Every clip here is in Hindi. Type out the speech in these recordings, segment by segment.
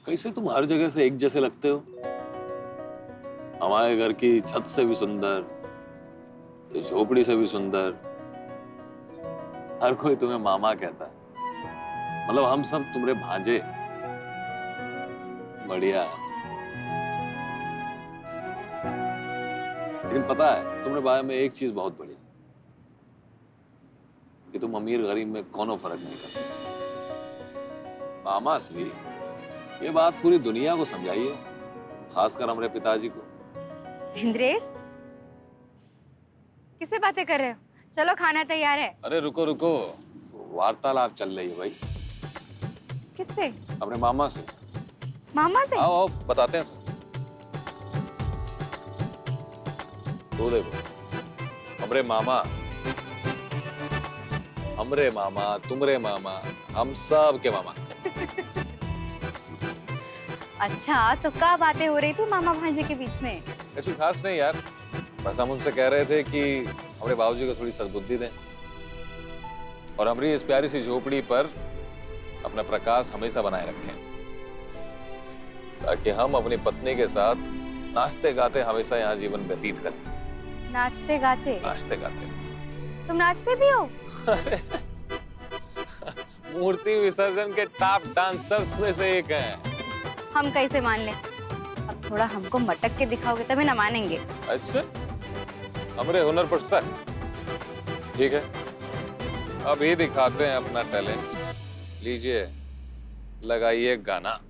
कैसे तुम हर जगह से एक जैसे लगते हो? हमारे घर की छत से भी सुंदर, इस झोपड़ी से भी सुंदर। हर कोई तुम्हें मामा कहता है। मतलब हम सब तुम्हारे भांजे। बढ़िया। लेकिन पता है तुम्हारे बारे में एक चीज बहुत बढ़िया, कि तुम अमीर गरीब में कोनो फर्क नहीं करते। मामा श्री, ये बात पूरी दुनिया को समझाइए, खासकर हमारे पिताजी को। इंद्रेश, किससे बातें कर रहे हो? चलो खाना तैयार है। अरे रुको रुको, वार्तालाप चल रही है भाई। किससे? अपने मामा से। मामा से? आओ आओ बताते हैं। तो देखो, हमरे मामा, तुमरे मामा, हम सब के मामा। अच्छा, तो क्या बातें हो रही थी मामा भांजे के बीच में? ऐसी खास नहीं यार, बस हम उनसे कह रहे थे कि हमारे बाबूजी को थोड़ी सद्बुद्धि दें और हमारी इस प्यारी सी झोपड़ी पर अपना प्रकाश हमेशा बनाए रखें, ताकि हम अपनी पत्नी के साथ नाचते गाते हमेशा यहाँ जीवन व्यतीत करें। नाचते गाते? नाचते गाते। तुम नाचते भी हो? मूर्ति विसर्जन के टॉप डांसर्स में से एक है। हम कैसे मान लें? अब थोड़ा हमको मटक के दिखाओगे तभी ना मानेंगे। अच्छा, हमारे हुनर पर शक? ठीक है, अभी दिखाते हैं अपना टैलेंट। लीजिए, लगाइए गाना।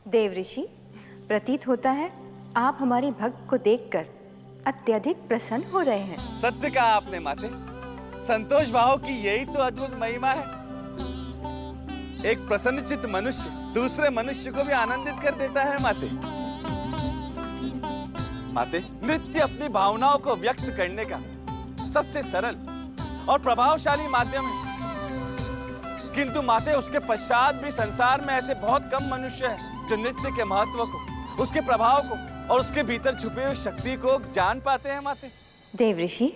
देवऋषि, प्रतीत होता है आप हमारी भक्त को देखकर अत्यधिक प्रसन्न हो रहे हैं। सत्य कहा आपने माते। संतोष भाव की यही तो अद्भुत महिमा है। एक प्रसन्नचित्त मनुष्य दूसरे मनुष्य को भी आनंदित कर देता है माते। माते, नृत्य अपनी भावनाओं को व्यक्त करने का सबसे सरल और प्रभावशाली माध्यम है, किंतु माते उसके पश्चात भी संसार में ऐसे बहुत कम मनुष्य हैं जो नृत्य के महत्व को, उसके प्रभाव को और उसके भीतर छुपी हुई शक्ति को जान पाते हैं माते। देवऋषि,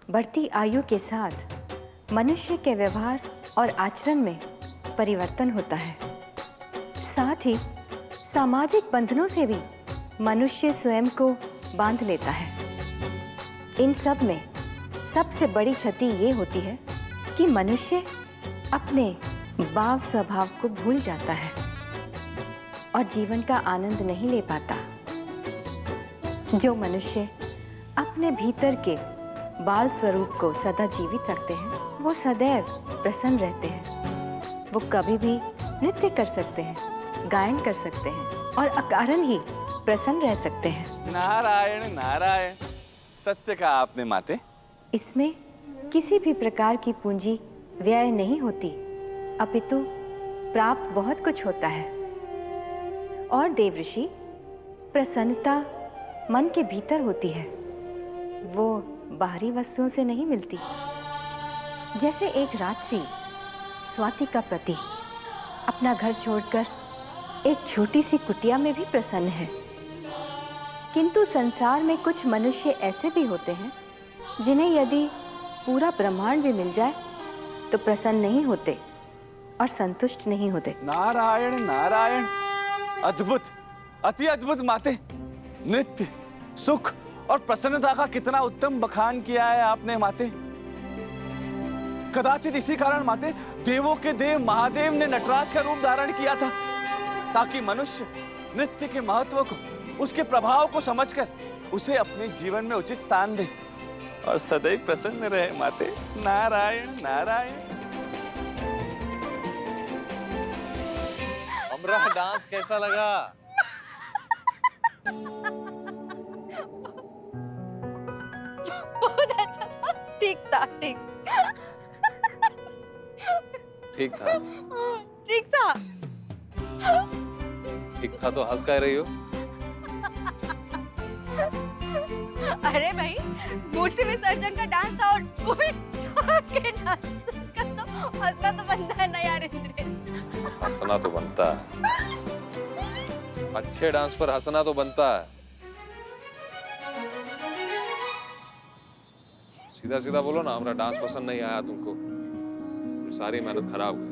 बढ़ती आयु के साथ मनुष्य के व्यवहार और आचरण में परिवर्तन होता है। साथ ही सामाजिक बंधनों से भी मनुष्य स्वयं को बांध लेता है। इन सब में सबसे बड़ी क्षति ये होती है कि मनुष्य अपने भाव स्वभाव को भूल जाता है और जीवन का आनंद नहीं ले पाता। जो मनुष्य अपने भीतर के बाल स्वरूप को सदा जीवित रखते हैं, वो सदैव प्रसन्न रहते हैं। वो कभी भी नृत्य कर सकते हैं, गायन कर सकते हैं और अकारण ही प्रसन्न रह सकते हैं। नारायण नारायण, सत्य कहा आपने माते। इसमें किसी भी प्रकार की पूंजी व्यय नहीं होती, अपितु प्राप्त बहुत कुछ होता है। और देवऋषि, प्रसन्नता मन के भीतर होती है, वो बाहरी वस्तुओं से नहीं मिलती। जैसे एक राजसी स्वाति का पति अपना घर छोड़कर एक छोटी सी कुटिया में भी प्रसन्न है, किंतु संसार में कुछ मनुष्य ऐसे भी होते हैं जिन्हें यदि पूरा ब्रह्मांड भी मिल जाए तो प्रसन्न नहीं होते और संतुष्ट नहीं होते। नारायण नारायण, अद्भुत, अति अद्भुत माते। नृत्य, सुख और प्रसन्नता का कितना उत्तम बखान किया है आपने माते। कदाचित इसी कारण माते देवों के देव महादेव ने नटराज का रूप धारण किया था, ताकि मनुष्य नृत्य के महत्व को, उसके प्रभाव को समझकर उसे अपने जीवन में उचित स्थान दे और सदैव प्रसन्न रहे माते। नारायण नारायण। हमरा डांस कैसा लगा? बहुत अच्छा था। ठीक था, ठीक ठीक था। ठीक था। ठीक था तो हंस कह रही हो? अरे भाई, मूर्ति विसर्जन का डांस था और वो भी के डांस का, तो हंसना तो बनता है ना यार इंद्रेश। हंसना तो बनता है, अच्छे डांस पर हंसना तो बनता है। सीधा सीधा बोलो ना, हमारा डांस पसंद नहीं आया तुमको, सारी मेहनत खराब हुई।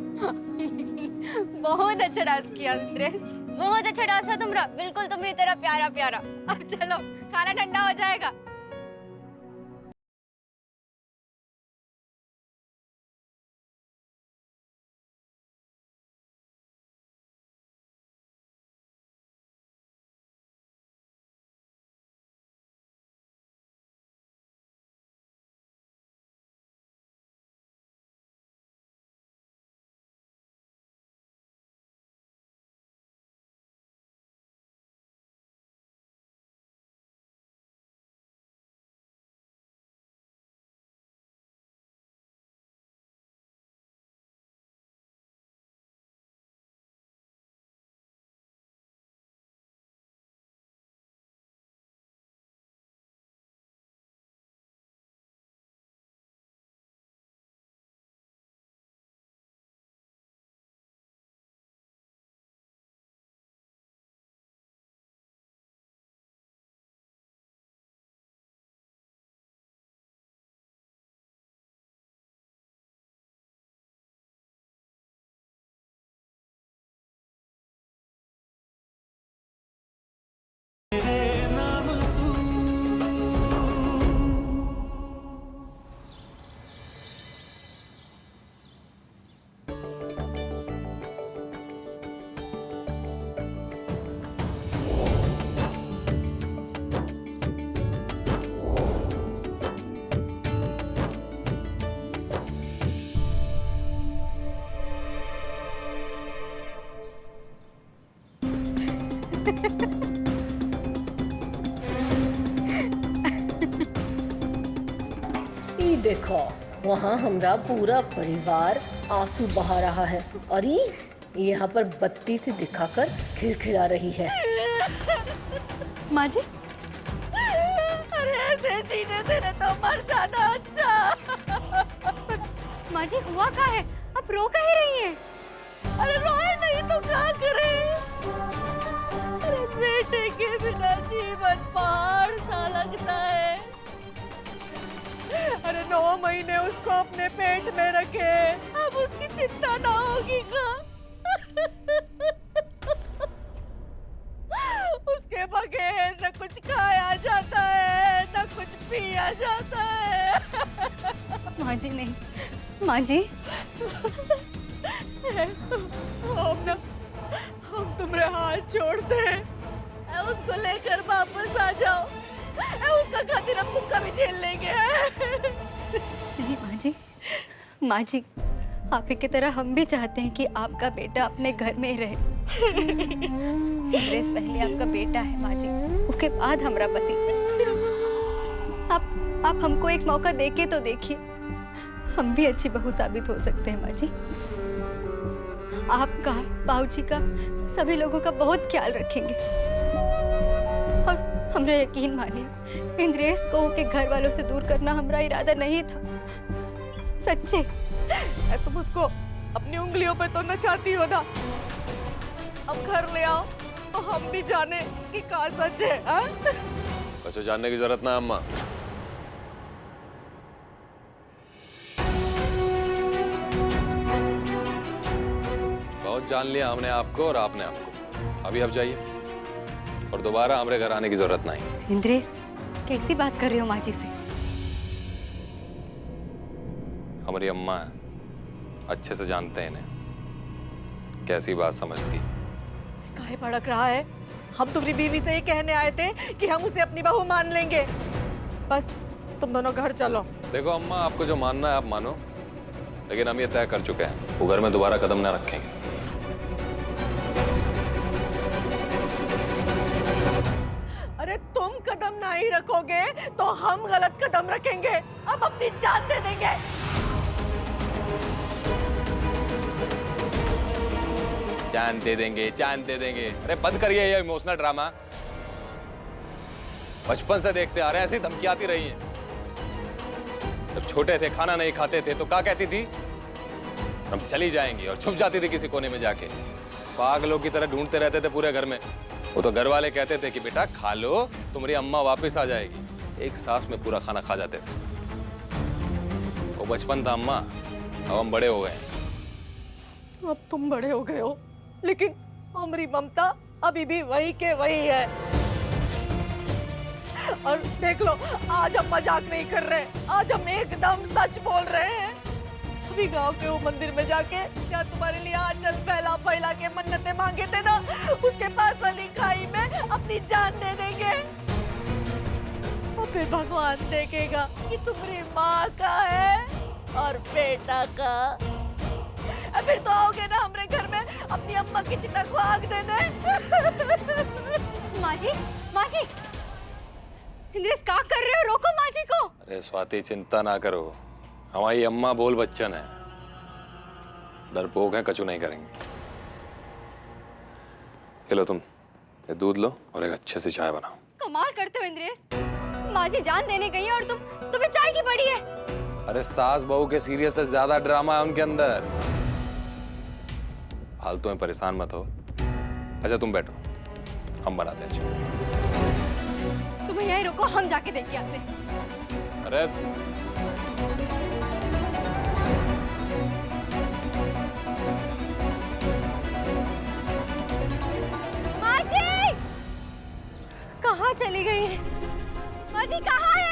बहुत अच्छा डांस किया इंद्रेश, बहुत अच्छा डांस था तुम्हारा, बिल्कुल तुम्हारी तरह प्यारा प्यारा। अब चलो, खाना ठंडा हो जाएगा। ई देखो, वहाँ हमरा पूरा परिवार आंसू बहा रहा है और ये यहाँ पर बत्ती से दिखाकर खिलखिला रही है। माँ जी, अरे ऐसे जीने से न तो मर जाना अच्छा। माँ जी हुआ क्या है? आप रो कह रही हैं? अरे रोए नहीं तो क्या करे? अरे बेटे के बिना जीवन पहाड़ सा लगता है। अरे 9 महीने उसको अपने पेट में रखे, अब उसकी चिंता ना होगी का? उसके बगैर न कुछ खाया जाता है न कुछ पिया जाता है। माँ जी नहीं, माँ जी हम तुम्हारे हाथ छोड़ते हैं, उसको लेकर वापस आ जाओ। उसका खातिर हम तुमका भी झेल लेंगे। नहीं माँ जी, माँ जी आप ही की तरह हम भी चाहते हैं कि आपका बेटा अपने घर में रहे। इंद्रेश पहले आपका बेटा है माँ जी, उसके बाद हमारा पति। आप हमको एक मौका देके तो देखिए, हम भी अच्छी बहू साबित हो सकते हैं माँ जी। आपका, बाबूजी का, सभी लोगों का बहुत ख्याल रखेंगे। और हमरा यकीन मानिए, इंद्रेश को के घर वालों से दूर करना हमारा इरादा नहीं था, सच्चे। तुम उसको अपनी उंगलियों पे तो नचाती हो ना, अब घर ले आओ तो हम भी जाने कि कहाँ सच है। वैसे जानने की जरूरत ना अम्मा, बहुत जान लिया हमने आपको और आपने आपको। अभी आप जाइए और दोबारा हमारे घर आने की जरूरत नहीं। इंद्रेश कैसी बात कर रहे हो माँ जी से? हमारी अम्मा अच्छे से जानते हैं इन्हें, कैसी बात समझती। काहे भड़क रहा है? हम तुम्हारी बीवी से ये कहने आए थे कि हम उसे अपनी बहू मान लेंगे। बस तुम दोनों घर चलो। देखो अम्मा, आपको जो मानना है आप मानो, लेकिन हम ये तय कर चुके हैं वो घर में दोबारा कदम ना रखेंगे। अरे तुम कदम नहीं रखोगे तो हम गलत कदम रखेंगे। अब अपनी जान दे देंगे। जान दे देंगे, जान दे देंगे। अरे बंद करिए ये इमोशनल ड्रामा। बचपन से देखते आ रहे हैं, ऐसी धमकी आती रही है। जब छोटे थे खाना नहीं खाते थे तो क्या कहती थी, हम चली जाएंगी, और छुप जाती थी किसी कोने में जाके। पागलों की तरह ढूंढते रहते थे पूरे घर में। वो तो घर वाले कहते थे कि बेटा खा लो, तुम्हारी अम्मा वापस आ जाएगी। एक सांस में पूरा खाना खा जाते थे। वो बचपन था अम्मा, अब हम बड़े हो गए। अब तुम बड़े हो गए हो, लेकिन हमारी ममता अभी भी वही के वही है। और देख लो, आज हम मजाक नहीं कर रहे, आज हम एकदम सच बोल रहे हैं। अभी गांव के वो मंदिर में जाके क्या तुम्हारे लिए आंचल फैला फैला के मन्नतें मांगे थे ना, उसके पास वाली खाई में अपनी जान दे देंगे। और फिर भगवान देखेगा कि तुम्हारी माँ का है और बेटा का। फिर तो आओगे ना हमारे घर में अपनी अम्मा की चिता को आग देने। माँ जी, माँ जी, इंद्रेश क्या कर रहे हो? रोको माँ जी को। अरे स्वाति, चिंता ना करो, हमारी अम्मा बोल बच्चन है, डरपोक है, कछु नहीं करेंगे। ये लो तुम, ये दूध लो और एक अच्छे से चाय बनाओ। कमाल करते हो इंद्रेश, माँ जी जान देने गई है और तुम्हें चाय की पड़ी है। अरे सास बहू के सीरियस से ज्यादा ड्रामा है उनके अंदर। फालतू में परेशान मत हो। अच्छा तुम बैठो, हम बनाते हैं चाय। तुम यहीं रुको, हम जाके देख के आते हैं। अरे माँ जी कहाँ चली गई है? माँ जी कहाँ है?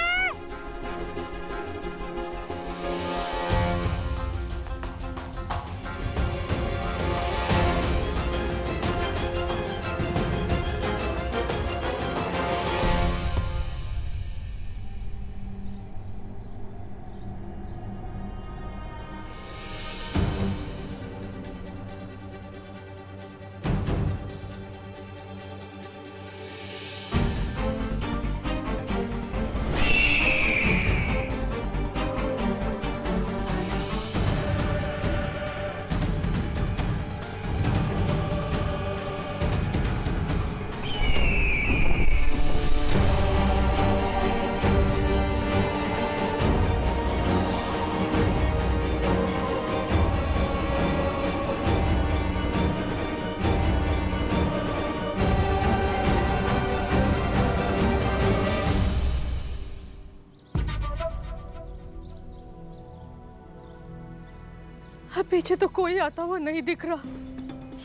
पीछे तो कोई आता हुआ नहीं दिख रहा।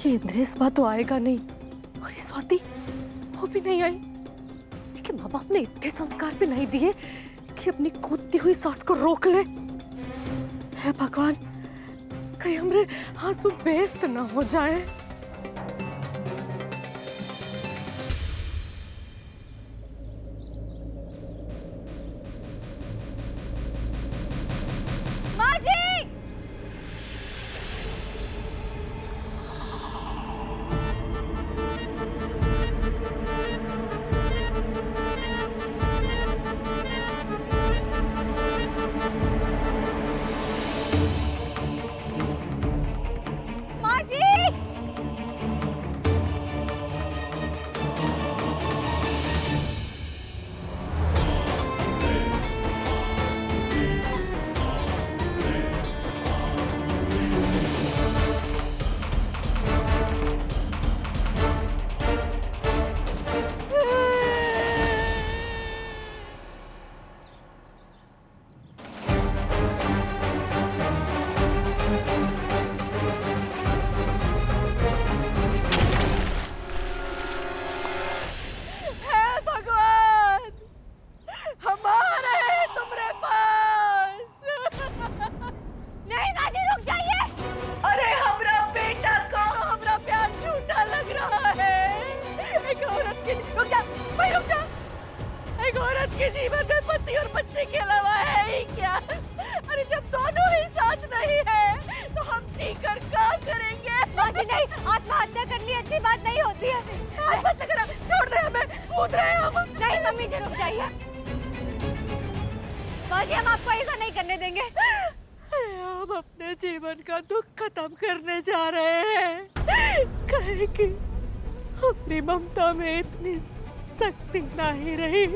ये इंद्रेश बा तो आएगा नहीं, और ये स्वाति वो भी नहीं आई। लेकिन माँ बाप ने इतने संस्कार भी नहीं दिए कि अपनी कूदती हुई सास को रोक ले। हे भगवान, कहीं हमारे आंसू वेस्ट ना हो जाए। माँ जी! माँ जी! एक औरत के जीवन में पति और बच्चे के अलावा है ही क्या? अरे जब दोनों ही साथ नहीं है तो हम जी कर क्या करेंगे? माँ जी नहीं, आत्महत्या करनी अच्छी बात नहीं होती है। आत्महत्या करा, छोड़ दे हमें, कूद रहे हैं हम। नहीं मम्मी जी, रुक जाइए। माँ जी हम आपको ऐसा नहीं करने देंगे। अरे हम अपने जीवन का दुख खत्म करने जा रहे हैं। कहे कि अपनी ममता में इतनी शक्ति नहीं रही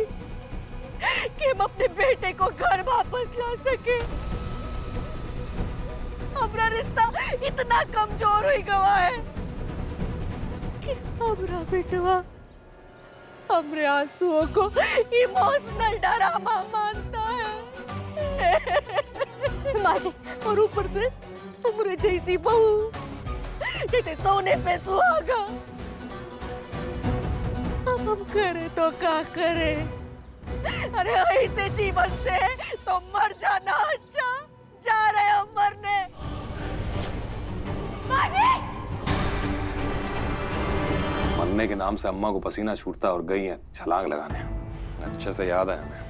कि हम अपने बेटे को घर वापस ला सके। हमारा रिश्ता इतना कमजोर हो गया है कि हमारा बेटवा हमरे आंसुओं को इमोशनल ड्रामा मानता है। माँ जी, और ऊपर से तुमरे जैसी बहू, जैसे सोने पे सुहागा। अब हम करे तो क्या करे? अरे ऐसे जीवन से तो मर जाना अच्छा। जा रहे हम मरने। माँ जी! मरने के नाम से अम्मा को पसीना छूटता और गई है छलांग लगाने। अच्छे से याद है हमें,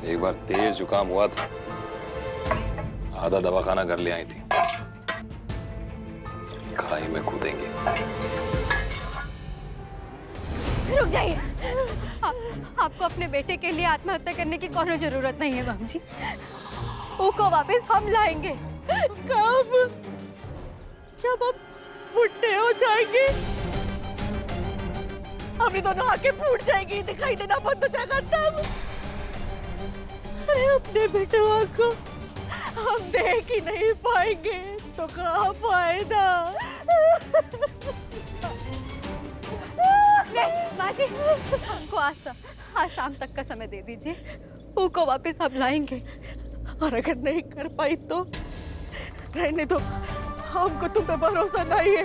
एक बार तेज जुकाम हुआ था, आधा दवाखाना कर ले आई थी। खाई में कूदेंगे। रुक जाइए। आपको अपने बेटे के लिए आत्महत्या करने की कोई जरूरत नहीं है माम जी। उसको वापस हम लाएंगे। कब? जब हम बुढ़े हो जाएंगे, हमारी दोनों आंखें फूट जाएगी, दिखाई देना बंद हो जाएगा तब। अरे अपने बेटवा को हम देख ही नहीं पाएंगे तो कहाँ फायदा? नहीं माँ जी, हमको आज शाम तक का समय दे दीजिए। उसको वापस हम लाएंगे। और अगर नहीं कर पाई तो रहने दो, हमको तुम पे भरोसा नहीं है।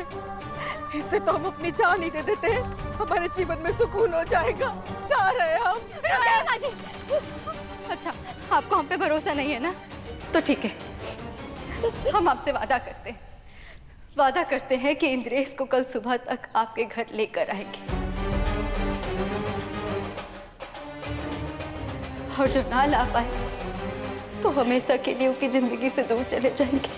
इससे तो हम अपनी जान ही दे देते हैं, हमारे जीवन में सुकून हो जाएगा। जा रहे हैं हम। माँ जी। अच्छा, आपको हम पे भरोसा नहीं है ना? तो ठीक है, हम आपसे वादा करते हैं कि इंद्रेश को कल सुबह तक आपके घर लेकर आएंगे। और जो ना ला पाए तो हमेशा के लिए उसकी जिंदगी से दूर चले जाएंगे।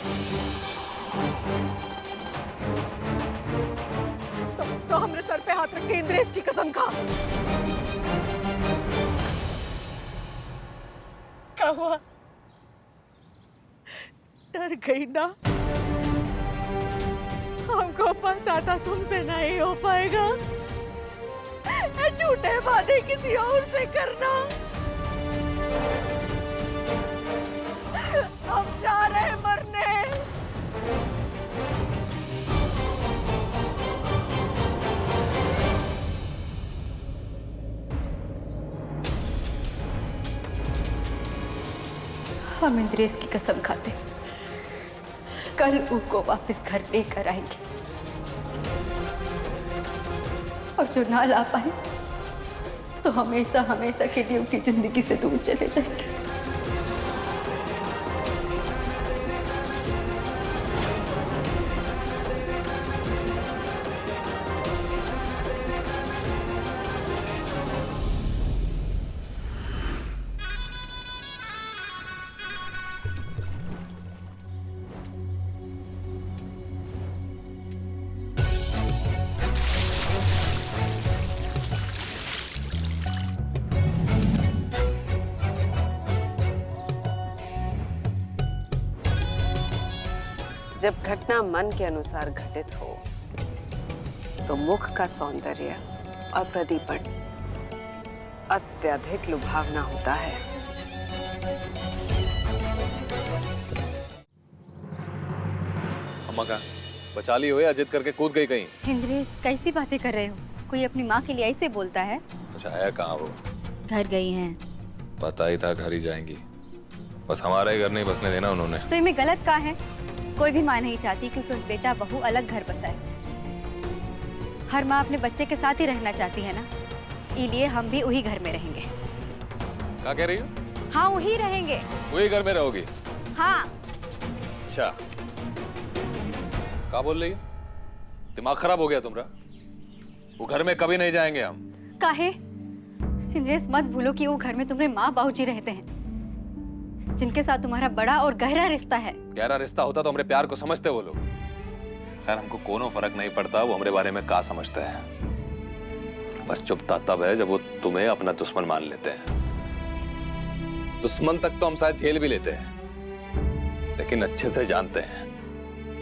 तो हमने सर पे हाथ रख के इंद्रेश की कसम खा। क्या हुआ? डर गई ना? हमको पता था तुमसे नहीं हो पाएगा। झूठे वादे किसी और से करना। हम जा रहे हैं मरने। हम इंद्रेश की कसम खाते कल उसको वापस घर लेकर आएंगे। और जो ना ला पाए तो हमेशा हमेशा के लिए उसकी जिंदगी से दूर चले जाएंगे। जब घटना मन के अनुसार घटित हो तो मुख का सौंदर्य और प्रदीपन अत्यधिक लुभावना होता है। अम्मा का बचा ली हो या जिद करके कूद गई कहीं? इंद्रेश, कैसी बातें कर रहे हो? कोई अपनी माँ के लिए ऐसे बोलता है? अच्छा, है कहाँ वो? घर गई हैं। पता ही था घर ही जाएंगी, बस हमारा ही घर नहीं बसने देना उन्होंने। तो इनमें गलत क्या है? कोई भी माँ नहीं चाहती कि कोई बेटा बहू अलग घर बसाए। हर माँ अपने बच्चे के साथ ही रहना चाहती है ना, इसलिए हम भी वही घर में रहेंगे। क्या कह रही हो? हाँ, वही रहेंगे। वही घर में रहोगी? हाँ। अच्छा, क्या बोल रही हो? दिमाग खराब हो गया तुम्हारा? वो घर में कभी नहीं जाएंगे हम। काहे? इंद्रेश मत भूलो कि वो घर में तुम्हारे माँ बाबूजी रहते हैं, जिनके साथ तुम्हारा बड़ा और गहरा रिश्ता है। गहरा रिश्ता होता तो हमारे प्यार को समझते वो लोग। खैर हमको कोनो फर्क नहीं पड़ता वो हमारे बारे में क्या समझते हैं। बस चुपता तब है जब वो तुम्हें अपना दुश्मन मान लेते हैं। दुश्मन तक तो हम शायद झेल भी लेते हैं, लेकिन अच्छे से जानते हैं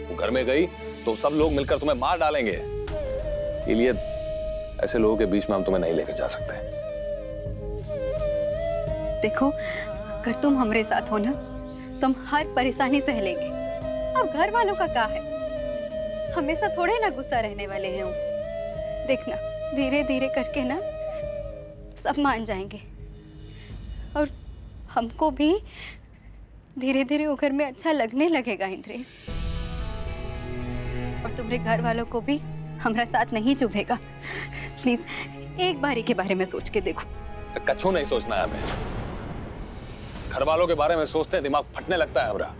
वो घर में गई तो सब लोग मिलकर तुम्हें मार डालेंगे। इसलिए ऐसे लोगों के बीच में हम तुम्हें नहीं लेके जा सकते। देखो, अगर तुम हमारे साथ हो ना तो हम हर परेशानी सह लेंगे। अब घर वालों का क्या है, हमेशा थोड़े ना गुस्सा रहने वाले हैं वो। देखना धीरे धीरे करके ना सब मान जाएंगे, और हमको भी धीरे धीरे वो घर में अच्छा लगने लगेगा इंद्रेश। और तुम्हारे घर वालों को भी हमारा साथ नहीं चुभेगा। प्लीज एक बारी के बारे में सोच के देखो। कछु नहीं सोचना है हमें। घर वालों के बारे में सोचते हैं दिमाग फटने लगता है हमारा।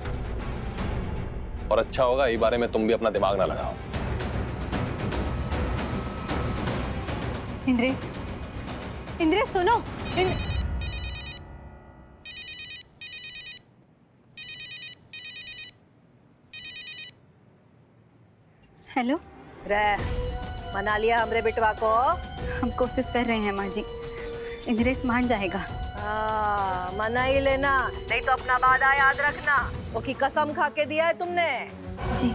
और अच्छा होगा ये बारे में तुम भी अपना दिमाग ना लगाओ। इंद्रेश, इंद्रेश सुनो। हेलो। रे मना लिया हमरे बेटवा को? हम कोशिश कर रहे हैं माँ जी, इंद्रेश मान जाएगा। हाँ, मना ही लेना, नहीं तो अपना वादा याद रखना। वो की कसम खा के दिया है तुमने। जी।